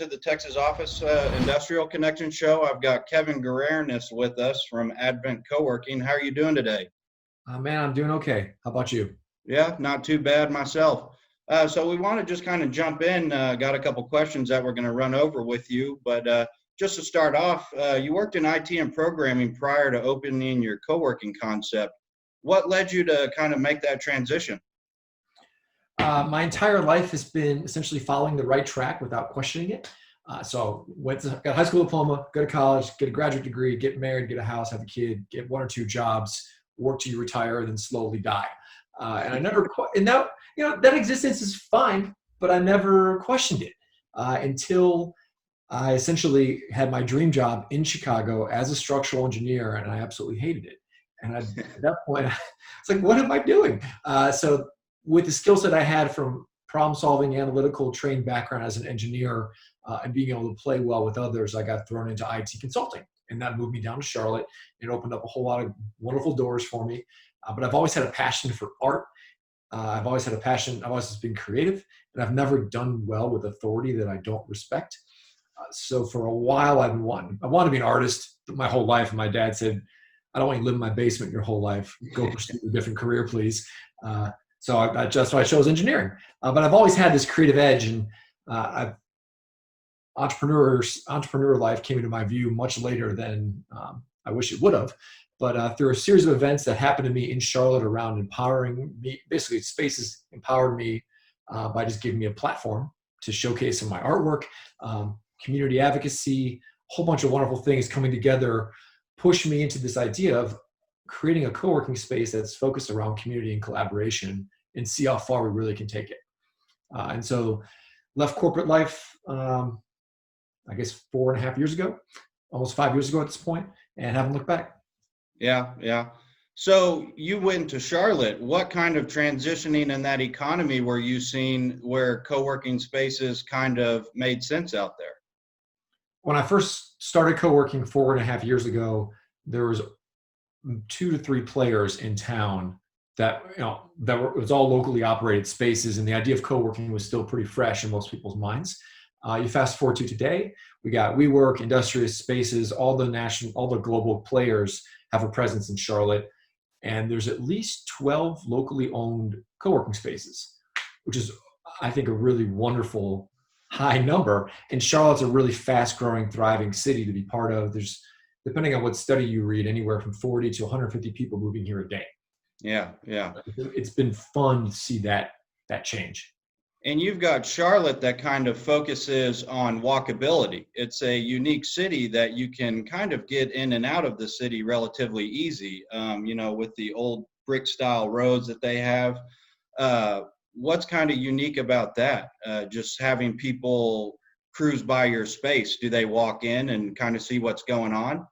to the Texas Office Industrial Connection Show. I've got Kevin Giriunas with us from Advent Coworking. How are you doing today? Man, I'm doing okay. How about you? Yeah, not too bad myself. So we want to just kind of jump in. Got a couple questions that we're going to run over with you. But just to start off, you worked in IT and programming prior to opening your co-working concept. What led you to kind of make that transition? My entire life has been essentially following the right track without questioning it. Got a high school diploma, go to college, get a graduate degree, get married, get a house, have a kid, get one or two jobs, work till you retire, then slowly die. And I never, and that, that existence is fine, but I never questioned it until I essentially had my dream job in Chicago as a structural engineer, and I absolutely hated it. And at that point, it's like, what am I doing? So with the skill set I had from problem solving, analytical, trained background as an engineer, and being able to play well with others, I got thrown into IT consulting. And that moved me down to Charlotte and opened up a whole lot of wonderful doors for me. But I've always had a passion for art. I've always been creative, and I've never done well with authority that I don't respect. So for a while, I wanted to be an artist my whole life. And my dad said, I don't want you to live in my basement your whole life. Go pursue a different career, please. So I chose engineering. But I've always had this creative edge, and entrepreneur life came into my view much later than I wish it would have. But through a series of events that happened to me in Charlotte around empowering me, basically spaces empowered me by just giving me a platform to showcase some of my artwork, community advocacy, a whole bunch of wonderful things coming together, pushed me into this idea of creating a co-working space that's focused around community and collaboration and see how far we really can take it. And so left corporate life, I guess 4.5 years ago, almost 5 years ago at this point, and haven't looked back. Yeah. So you went to Charlotte. What kind of transitioning in that economy were you seeing where co-working spaces kind of made sense out there? When I first started co-working 4.5 years ago, there was 2 to 3 players in town that it was all locally operated spaces, and the idea of co-working was still pretty fresh in most people's minds. You fast forward to today, we got WeWork, Industrious Spaces, all the global players have a presence in Charlotte, and there's at least 12 locally owned co-working spaces, which is, I think, a really wonderful high number. And Charlotte's a really fast-growing, thriving city to be part of. There's, depending on what study you read, anywhere from 40 to 150 people moving here a day. Yeah. It's been fun to see that change. And you've got Charlotte that kind of focuses on walkability. It's a unique city that you can kind of get in and out of the city relatively easy, with the old brick style roads that they have. What's kind of unique about that? Just having people cruise by your space. Do they walk in and kind of see what's going on?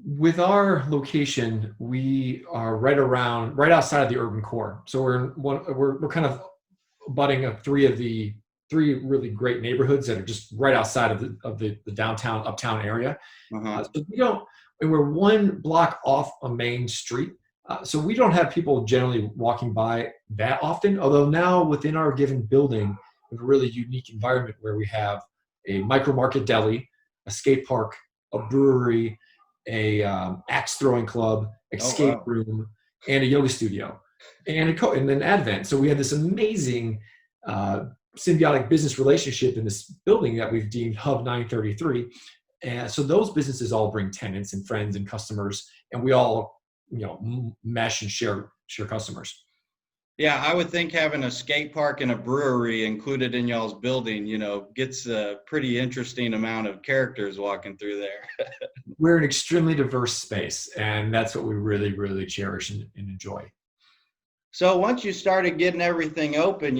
With our location, we are right outside of the urban core. So we're kind of abutting three really great neighborhoods that are just right outside of the downtown uptown area. So we're one block off a main street. So we don't have people generally walking by that often. Although now within our given building, we have a really unique environment where we have a micro market deli, a skate park, a brewery, a axe throwing club, escape room, and a yoga studio, and then Advent. So we have this amazing symbiotic business relationship in this building that we've deemed Hub 933. And so those businesses all bring tenants and friends and customers, and we all mesh and share customers. Yeah, I would think having a skate park and a brewery included in y'all's building, gets a pretty interesting amount of characters walking through there. We're an extremely diverse space, and that's what we really, really cherish and enjoy. So once you started getting everything open,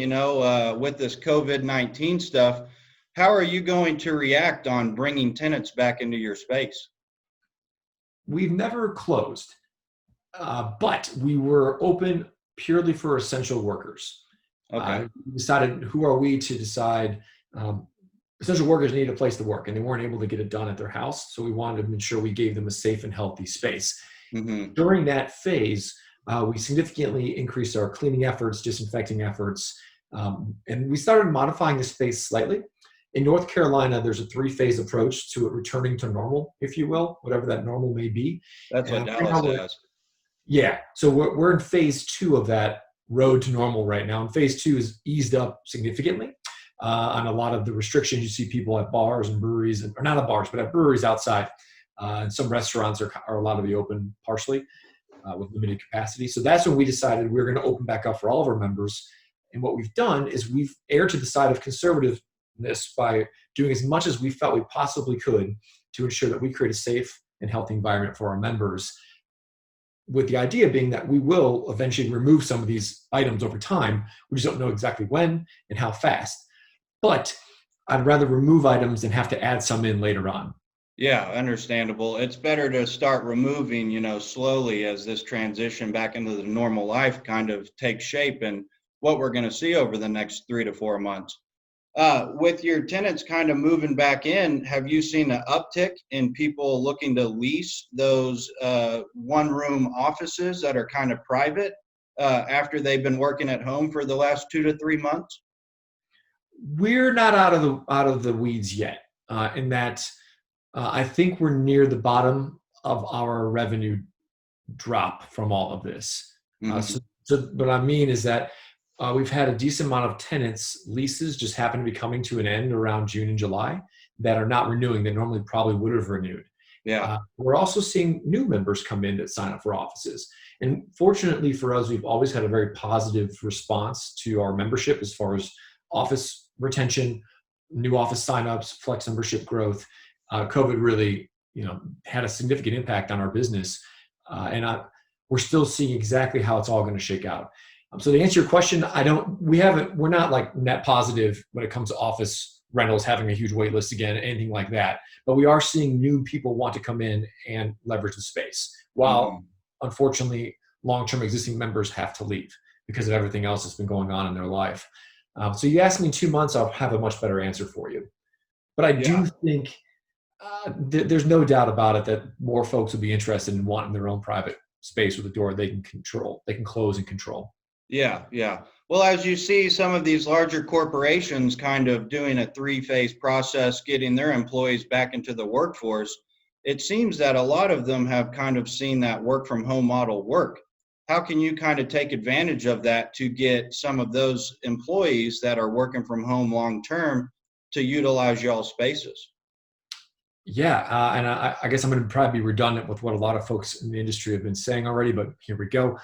with this COVID-19 stuff, how are you going to react on bringing tenants back into your space? We've never closed, but we were open purely for essential workers. Okay. We decided, who are we to decide? Essential workers need a place to work, and they weren't able to get it done at their house. So we wanted to ensure we gave them a safe and healthy space. Mm-hmm. During that phase, we significantly increased our cleaning efforts, disinfecting efforts, And we started modifying the space slightly. In North Carolina, there's a 3-phase approach to it returning to normal, if you will, whatever that normal may be. That's what And right now Dallas has. yeah, so we're in phase 2 of that road to normal right now. And phase 2 is eased up significantly on a lot of the restrictions. You see people at bars and breweries, or not at bars, but at breweries outside. And some restaurants are allowed to be open partially with limited capacity. So that's when we decided we were going to open back up for all of our members. And what we've done is we've erred to the side of conservativeness by doing as much as we felt we possibly could to ensure that we create a safe and healthy environment for our members, with the idea being that we will eventually remove some of these items over time. We just don't know exactly when and how fast. But I'd rather remove items than have to add some in later on. Yeah, understandable. It's better to start removing, slowly as this transition back into the normal life kind of takes shape, and what we're going to see over the next 3 to 4 months. With your tenants kind of moving back in, have you seen an uptick in people looking to lease those one-room offices that are kind of private after they've been working at home for the last 2 to 3 months? We're not out of the weeds yet, in that I think we're near the bottom of our revenue drop from all of this. So what I mean is that we've had a decent amount of tenants' leases just happen to be coming to an end around June and July that are not renewing, that normally probably would have renewed. Yeah. We're also seeing new members come in that sign up for offices. And fortunately for us, we've always had a very positive response to our membership as far as office retention, new office signups, flex membership growth. COVID really, had a significant impact on our business. We're still seeing exactly how it's all going to shake out. So to answer your question, we're not like net positive when it comes to office rentals having a huge wait list again, anything like that. But we are seeing new people want to come in and leverage the space, while unfortunately long-term existing members have to leave because of everything else that's been going on in their life. So you ask me in 2 months, I'll have a much better answer for you. But I do think there's no doubt about it that more folks will be interested in wanting their own private space with a door they can control, they can close and control. Yeah, yeah. Well, as you see some of these larger corporations kind of doing a 3-phase process, getting their employees back into the workforce, it seems that a lot of them have kind of seen that work from home model work. How can you kind of take advantage of that to get some of those employees that are working from home long term to utilize y'all spaces? Yeah, and I guess I'm going to probably be redundant with what a lot of folks in the industry have been saying already, but here we go.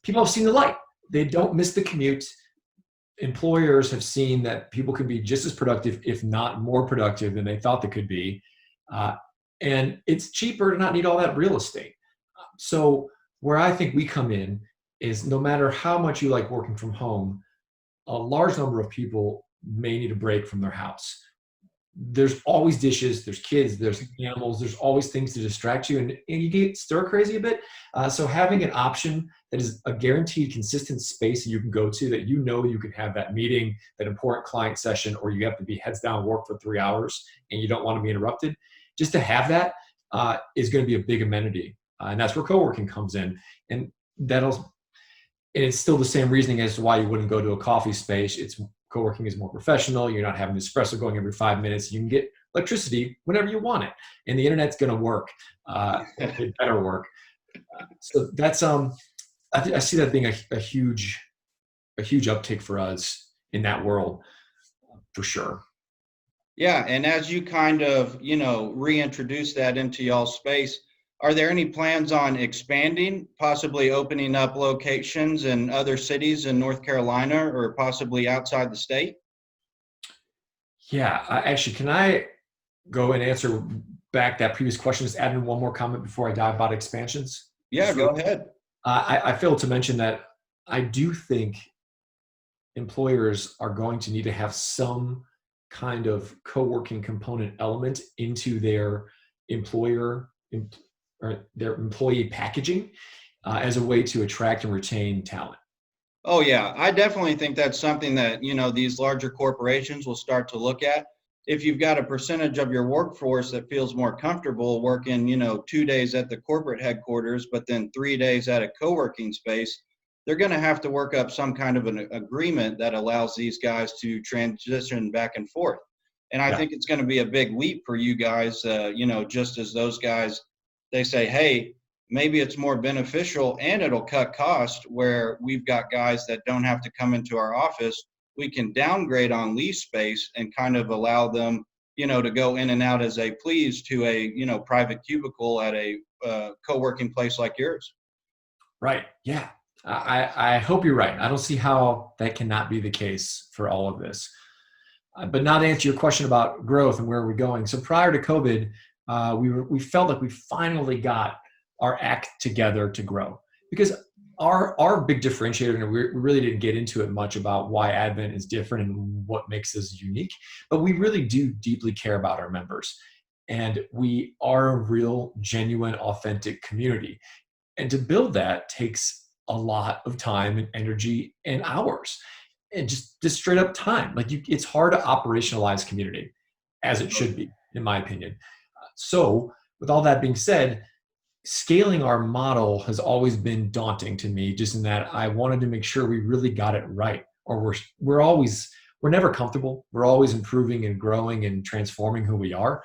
People have seen the light. They don't miss the commute. Employers have seen that people can be just as productive, if not more productive than they thought they could be. And it's cheaper to not need all that real estate. So where I think we come in is, no matter how much you like working from home, a large number of people may need a break from their house. There's always dishes, there's kids, there's animals, there's always things to distract you, and you get stir crazy a bit. So having an option that is a guaranteed consistent space that you can go to, that you can have that meeting, that important client session, or you have to be heads down work for 3 hours and you don't want to be interrupted, just to have that is going to be a big amenity. And that's where co-working comes in. And it's still the same reasoning as to why you wouldn't go to a coffee space. Co-working is more professional. You're not having espresso going every 5 minutes. You can get electricity whenever you want it, and the internet's going to work. It better work. So that's I see that being a huge uptick for us in that world, for sure. Yeah, and as you kind of reintroduce that into y'all's space, are there any plans on expanding, possibly opening up locations in other cities in North Carolina or possibly outside the state? Yeah, actually, can I go and answer back that previous question? Just add in one more comment before I dive about expansions. Yeah, go ahead. I failed to mention that I do think employers are going to need to have some kind of co-working component element into their their employee packaging as a way to attract and retain talent. Oh yeah, I definitely think that's something that, these larger corporations will start to look at. If you've got a percentage of your workforce that feels more comfortable working, 2 days at the corporate headquarters, but then 3 days at a co-working space, they're going to have to work up some kind of an agreement that allows these guys to transition back and forth. And I Yeah. think it's going to be a big leap for you guys, just as those guys, they say, hey, maybe it's more beneficial and it'll cut cost where we've got guys that don't have to come into our office. We can downgrade on lease space and kind of allow them, to go in and out as they please to a, private cubicle at a co-working place like yours. Right. Yeah. I hope you're right. I don't see how that cannot be the case for all of this. But now to answer your question about growth and where we're going. So prior to COVID, we felt like we finally got our act together to grow, because our big differentiator, and we really didn't get into it much about why Advent is different and what makes us unique, but we really do deeply care about our members. And we are a real, genuine, authentic community. And to build that takes a lot of time and energy and hours, and just straight up time. Like it's hard to operationalize community as it should be, in my opinion. So with all that being said, scaling our model has always been daunting to me, just in that I wanted to make sure we really got it right. Or we're never comfortable. We're always improving and growing and transforming who we are.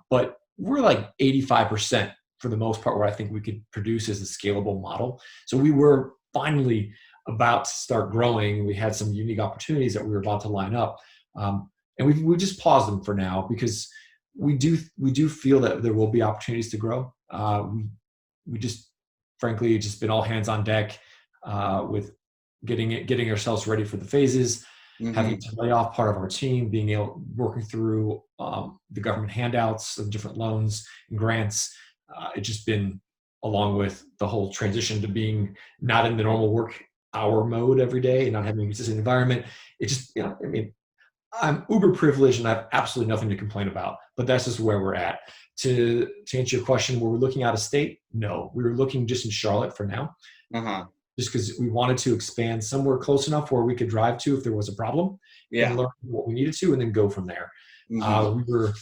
But we're like 85% for the most part where I think we could produce as a scalable model. So we were finally about to start growing. We had some unique opportunities that we were about to line up. And we just paused them for now, because we do feel that there will be opportunities to grow. We just, frankly, just been all hands on deck with getting ourselves ready for the phases, having to lay off part of our team, working through the government handouts of different loans and grants. It's just been, along with the whole transition to being not in the normal work hour mode every day and not having a consistent environment. It just, I'm uber privileged and I have absolutely nothing to complain about, but that's just where we're at. To answer your question, were we looking out of state? No, we were looking just in Charlotte for now. Just because we wanted to expand somewhere close enough where we could drive to if there was a problem, and learn what we needed to, and then go from there. The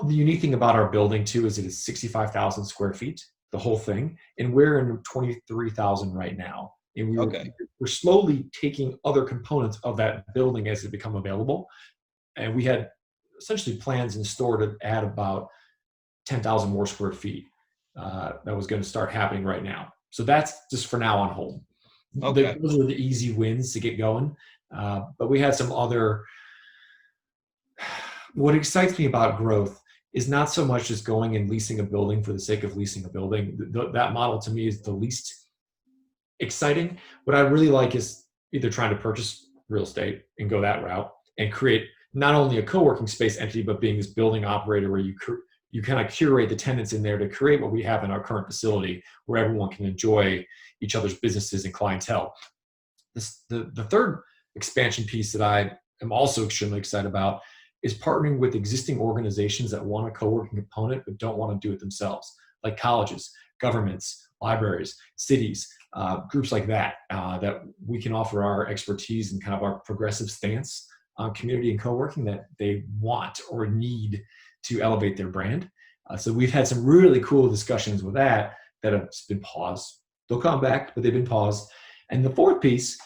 unique thing about our building too is it is 65,000 square feet, the whole thing, and we're in 23,000 right now. And we're slowly taking other components of that building as they become available. And we had essentially plans in store to add about 10,000 more square feet. That was going to start happening right now. So that's just for now on hold. Those are the easy wins to get going. But we had some other. What excites me about growth is not so much just going and leasing a building for the sake of leasing a building. That model to me is the least exciting. What I really like is either trying to purchase real estate and go that route and create not only a co-working space entity, but being this building operator where you kind of curate the tenants in there to create what we have in our current facility, where everyone can enjoy each other's businesses and clientele. The third expansion piece that I am also extremely excited about is partnering with existing organizations that want a co-working component but don't want to do it themselves, like colleges, governments, libraries, cities, groups like that, that we can offer our expertise and kind of our progressive stance on community and co-working that they want or need to elevate their brand. So we've had some really cool discussions with that have been paused. They'll come back, but they've been paused. And the fourth piece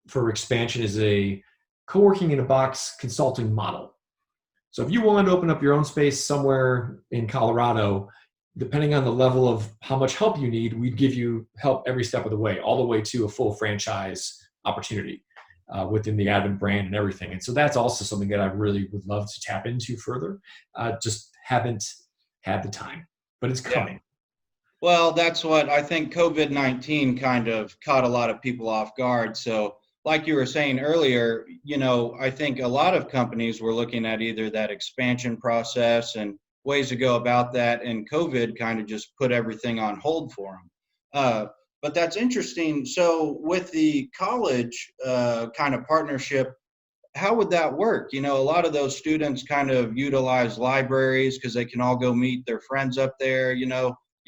for expansion is a co-working in a box consulting model. So if you wanted to open up your own space somewhere in Colorado, depending on the level of how much help you need, we'd give you help every step of the way, all the way to a full franchise opportunity within the Advent brand and everything. And so that's also something that I really would love to tap into further. Just haven't had the time, but it's coming. Yeah. Well, that's what I think COVID-19 kind of caught a lot of people off guard. So like you were saying earlier, I think a lot of companies were looking at either that expansion process and ways to go about that, and COVID kind of just put everything on hold for them. But that's interesting. So with the college kind of partnership, how would that work? A lot of those students kind of utilize libraries because they can all go meet their friends up there.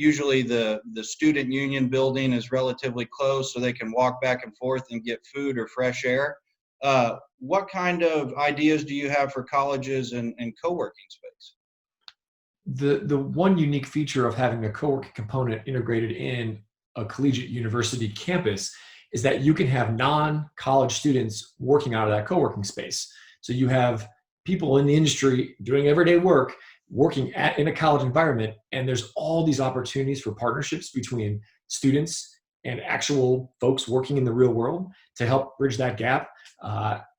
Usually the student union building is relatively close, so they can walk back and forth and get food or fresh air. What kind of ideas do you have for colleges and co-working space? The one unique feature of having a co-working component integrated in a collegiate university campus is that you can have non-college students working out of that co-working space. So you have people in the industry doing everyday work, working in a college environment, and there's all these opportunities for partnerships between students and actual folks working in the real world to help bridge that gap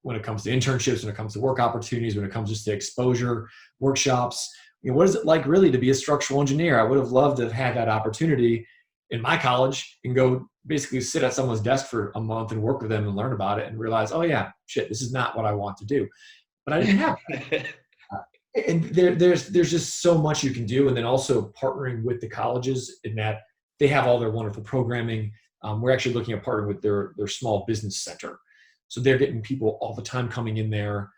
when it comes to internships, when it comes to work opportunities, when it comes just to exposure, workshops. What is it like really to be a structural engineer? I would have loved to have had that opportunity in my college and go basically sit at someone's desk for a month and work with them and learn about it and realize, oh yeah, shit, this is not what I want to do. But I didn't have that. And there's just so much you can do. And then also partnering with the colleges in that they have all their wonderful programming. We're actually looking at partnering with their small business center. So they're getting people all the time coming in there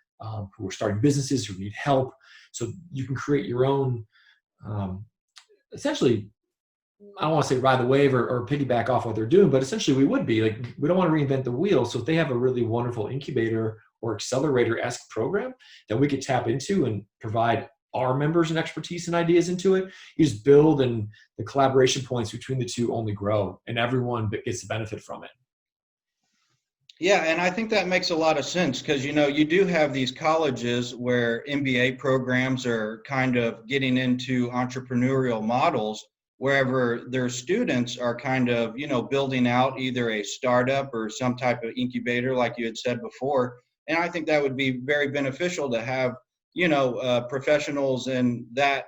who are starting businesses, who need help. So you can create your own, essentially, I don't want to say ride the wave or piggyback off what they're doing, but essentially we would be like, we don't want to reinvent the wheel. So if they have a really wonderful incubator or accelerator-esque program that we could tap into and provide our members and expertise and ideas into it, you just build, and the collaboration points between the two only grow and everyone gets the benefit from it. Yeah, and I think that makes a lot of sense because, you do have these colleges where MBA programs are kind of getting into entrepreneurial models wherever their students are kind of, building out either a startup or some type of incubator, like you had said before. And I think that would be very beneficial to have, professionals in that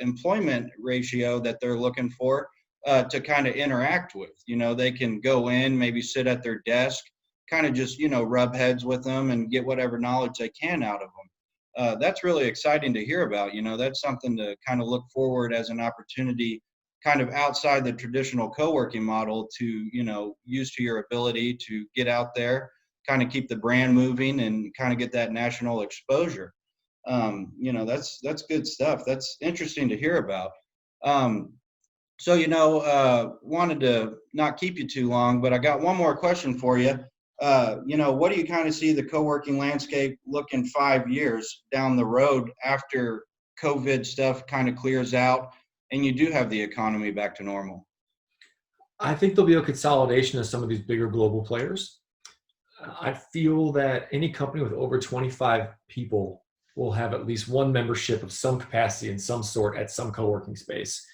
employment ratio that they're looking for to kind of interact with. They can go in, maybe sit at their desk, kind of just, rub heads with them and get whatever knowledge they can out of them. That's really exciting to hear about. That's something to kind of look forward as an opportunity kind of outside the traditional co-working model to, use to your ability to get out there, kind of keep the brand moving and kind of get that national exposure. That's good stuff. That's interesting to hear about. Wanted to not keep you too long, but I got one more question for you. What do you kind of see the co-working landscape looking 5 years down the road after COVID stuff kind of clears out and you do have the economy back to normal? I think there'll be a consolidation of some of these bigger global players. I feel that any company with over 25 people will have at least one membership of some capacity in some sort at some co-working space.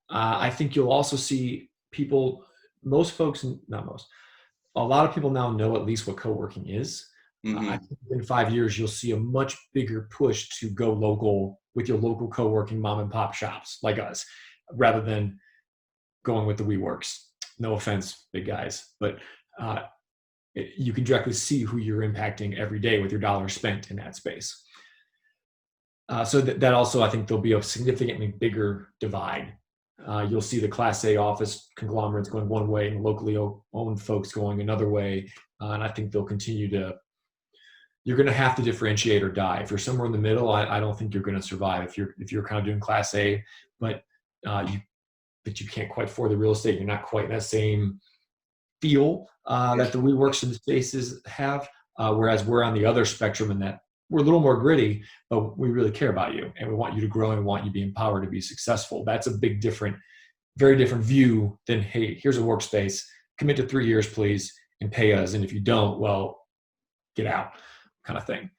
I think you'll also see people, a lot of people now know at least what co-working is. Mm-hmm. I think in 5 years, you'll see a much bigger push to go local with your local co-working mom and pop shops like us, rather than going with the WeWorks. No offense, big guys, but you can directly see who you're impacting every day with your dollars spent in that space. So that also, I think there'll be a significantly bigger divide. You'll see the Class A office conglomerates going one way and locally owned folks going another way. And I think they'll continue you're going to have to differentiate or die. If you're somewhere in the middle, I don't think you're going to survive. If you're kind of doing Class A, but you can't quite afford the real estate, you're not quite in that same feel that the WeWorks and the spaces have. Whereas we're on the other spectrum in that we're a little more gritty, but we really care about you and we want you to grow and we want you to be empowered to be successful. That's a very different view than, hey, here's a workspace, commit to 3 years, please, and pay us. And if you don't, well, get out kind of thing.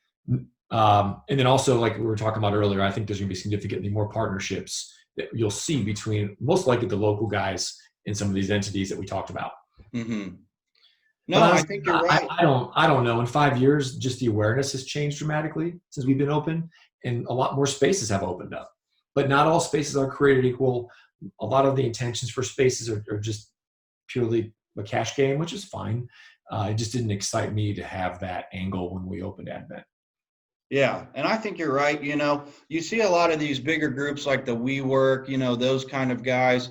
And then also, like we were talking about earlier, I think there's going to be significantly more partnerships that you'll see between most likely the local guys and some of these entities that we talked about. Mm-hmm. No, I think you're right. I don't know. In 5 years, just the awareness has changed dramatically since we've been open, and a lot more spaces have opened up. But not all spaces are created equal. A lot of the intentions for spaces are just purely a cash game, which is fine. It just didn't excite me to have that angle when we opened Advent. Yeah, and I think you're right. You see a lot of these bigger groups like the WeWork, those kind of guys.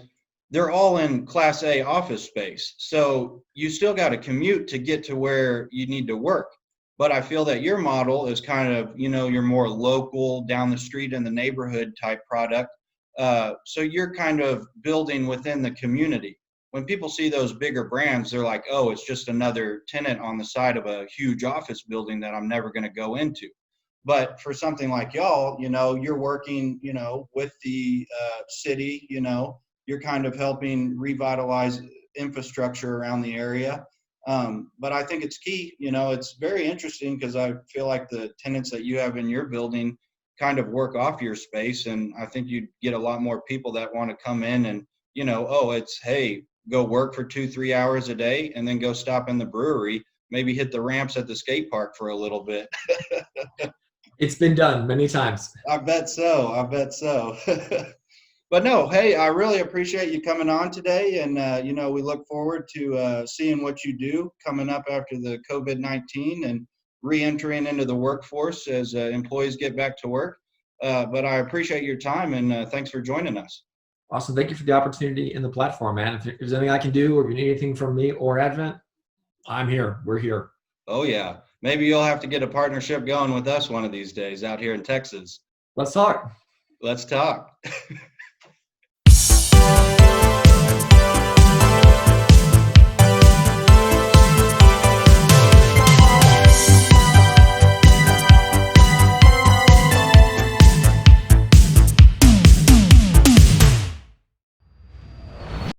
They're all in Class A office space. So you still got to commute to get to where you need to work. But I feel that your model is kind of, you're more local, down the street in the neighborhood type product. So you're kind of building within the community. When people see those bigger brands, they're like, oh, it's just another tenant on the side of a huge office building that I'm never going to go into. But for something like y'all, you're working, with the city, you're kind of helping revitalize infrastructure around the area. But I think it's key, it's very interesting because I feel like the tenants that you have in your building kind of work off your space. And I think you'd get a lot more people that want to come in and, hey, go work for 2-3 hours a day and then go stop in the brewery, maybe hit the ramps at the skate park for a little bit. It's been done many times. I bet so. I bet so. But no, hey, I really appreciate you coming on today. And, we look forward to seeing what you do coming up after the COVID-19 and re-entering into the workforce as employees get back to work. But I appreciate your time and thanks for joining us. Awesome. Thank you for the opportunity and the platform, man. If there's anything I can do or if you need anything from me or Advent, I'm here. We're here. Oh, yeah. Maybe you'll have to get a partnership going with us one of these days out here in Texas. Let's talk. Let's talk.